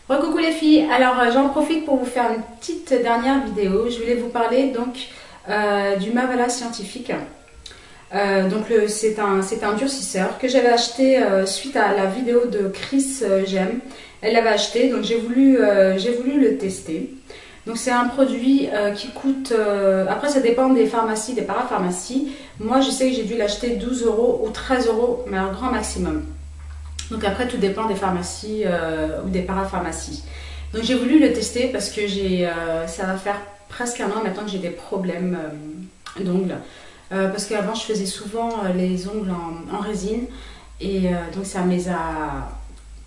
Coucou les filles, alors j'en profite pour vous faire une petite dernière vidéo. Je voulais vous parler donc du Mavala scientifique. C'est un durcisseur que j'avais acheté suite à la vidéo de Chris Gem. Elle l'avait acheté, donc j'ai voulu le tester. Donc c'est un produit qui coûte, après ça dépend des pharmacies, des parapharmacies. Moi je sais que j'ai dû l'acheter 12 euros ou 13 euros, mais un grand maximum. Donc après tout dépend des pharmacies ou des parapharmacies. Donc j'ai voulu le tester parce que ça va faire presque un an maintenant que j'ai des problèmes d'ongles. Parce qu'avant je faisais souvent les ongles en résine et donc ça me les a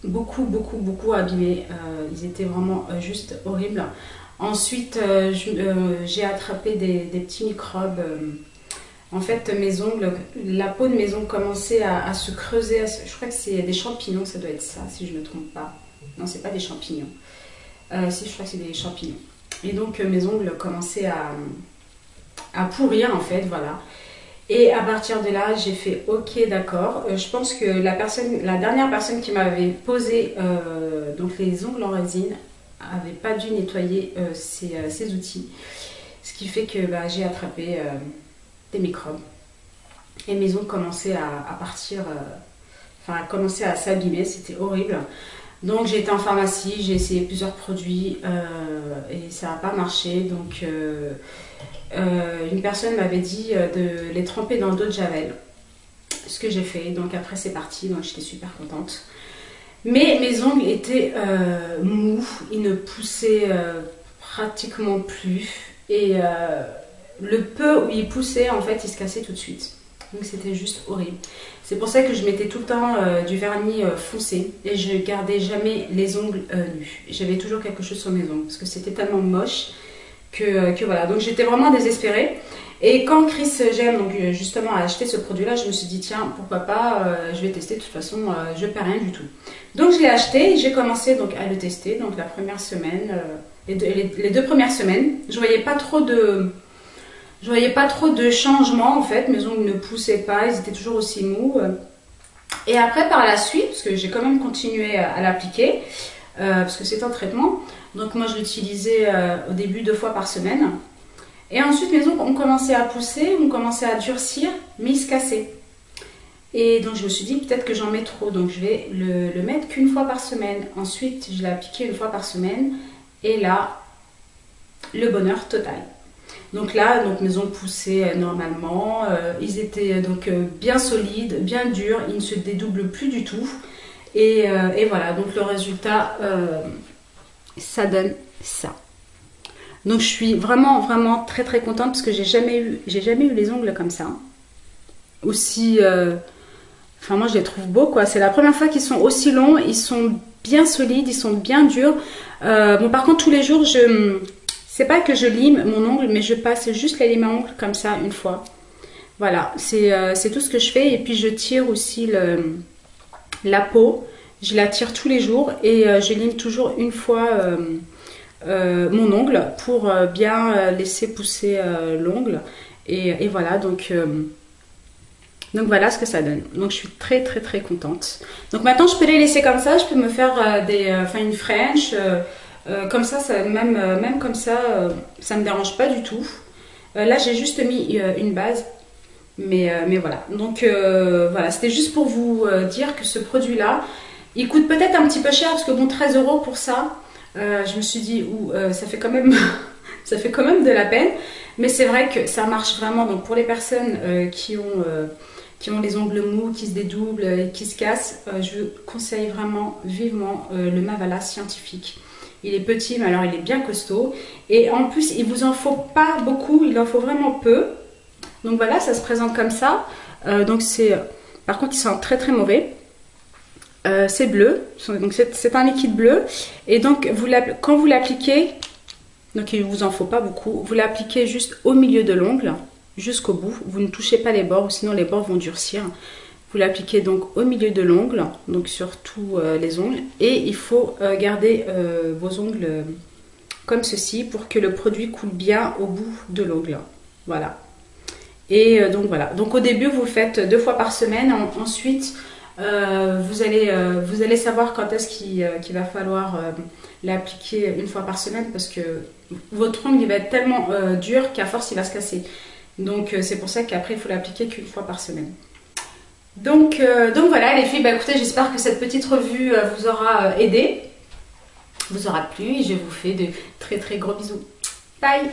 beaucoup abîmés. Ils étaient vraiment juste horribles. Ensuite j'ai attrapé des petits microbes. En fait, mes ongles, la peau de mes ongles commençait à se creuser. Je crois que c'est des champignons, ça doit être ça, si je ne me trompe pas. Non, c'est pas des champignons. Si, je crois que c'est des champignons. Et donc, mes ongles commençaient à pourrir, en fait, voilà. Et à partir de là, j'ai fait OK, d'accord. Je pense que la dernière personne qui m'avait posé donc les ongles en résine n'avait pas dû nettoyer ses outils. Ce qui fait que j'ai attrapé des microbes. Et mes ongles commençaient à partir, enfin commençaient à s'abîmer, c'était horrible. Donc j'ai été en pharmacie, j'ai essayé plusieurs produits et ça n'a pas marché. Donc une personne m'avait dit de les tremper dans l'eau de Javel, ce que j'ai fait. Donc après c'est parti, donc j'étais super contente. Mais mes ongles étaient mous, ils ne poussaient pratiquement plus et le peu où il poussait, en fait, il se cassait tout de suite. Donc c'était juste horrible. C'est pour ça que je mettais tout le temps du vernis foncé et je gardais jamais les ongles nus. J'avais toujours quelque chose sur mes ongles parce que c'était tellement moche que voilà. Donc j'étais vraiment désespérée. Et quand Chris Gem donc justement a acheté ce produit-là, je me suis dit tiens pourquoi pas, je vais tester. De toute façon, je perds rien du tout. Donc je l'ai acheté et j'ai commencé donc à le tester. Donc la première semaine, les deux premières semaines, je voyais pas trop de changements en fait, mes ongles ne poussaient pas, ils étaient toujours aussi mous. Et après par la suite, parce que j'ai quand même continué à l'appliquer, parce que c'est un traitement, donc moi je l'utilisais au début 2 fois par semaine. Et ensuite mes ongles ont commencé à pousser, ont commencé à durcir, mais ils se cassaient. Et donc je me suis dit peut-être que j'en mets trop, donc je vais le mettre qu'une fois par semaine. Ensuite je l'ai appliqué 1 fois par semaine, et là, le bonheur total. Donc là, mes ongles poussaient normalement, ils étaient donc bien solides, bien durs, ils ne se dédoublent plus du tout. Et voilà, donc le résultat, ça donne ça. Donc je suis vraiment très contente parce que j'ai jamais eu les ongles comme ça. Aussi, enfin moi je les trouve beaux quoi. C'est la première fois qu'ils sont aussi longs, ils sont bien solides, ils sont bien durs. Bon par contre tous les jours c'est pas que je lime mon ongle, mais je passe juste la lime à ongles comme ça une fois. Voilà, c'est tout ce que je fais. Et puis je tire aussi la peau. Je la tire tous les jours et je lime toujours une fois mon ongle pour bien laisser pousser l'ongle. Et voilà, donc voilà ce que ça donne. Donc je suis très contente. Donc maintenant je peux les laisser comme ça. Je peux me faire une French. Comme ça, même comme ça, ça me dérange pas du tout. Là, j'ai juste mis une base, mais voilà. Donc voilà, c'était juste pour vous dire que ce produit-là, il coûte peut-être un petit peu cher parce que bon, 13 euros pour ça, je me suis dit, ça fait quand même, ça fait quand même de la peine. Mais c'est vrai que ça marche vraiment. Donc pour les personnes qui ont les ongles mous, qui se dédoublent et qui se cassent, je conseille vraiment vivement le Mavala scientifique. Il est petit, mais alors il est bien costaud. Et en plus, il vous en faut pas beaucoup, il en faut vraiment peu. Donc voilà, ça se présente comme ça. Donc par contre, il sent très mauvais. C'est bleu, donc c'est un liquide bleu. Et donc, quand vous l'appliquez, donc il vous en faut pas beaucoup, vous l'appliquez juste au milieu de l'ongle, jusqu'au bout. Vous ne touchez pas les bords, sinon les bords vont durcir. Vous l'appliquez donc au milieu de l'ongle, donc sur tous les ongles. Et il faut garder vos ongles comme ceci pour que le produit coule bien au bout de l'ongle. Voilà. Et donc voilà. Donc au début, vous le faites 2 fois par semaine. Ensuite, Vous allez savoir quand est-ce qu'il va falloir l'appliquer une fois par semaine parce que votre ongle il va être tellement dur qu'à force il va se casser. Donc c'est pour ça qu'après il faut l'appliquer qu'une fois par semaine. Donc voilà les filles, bah, écoutez, j'espère que cette petite revue vous aura aidé, vous aura plu et je vous fais de très très gros bisous. Bye!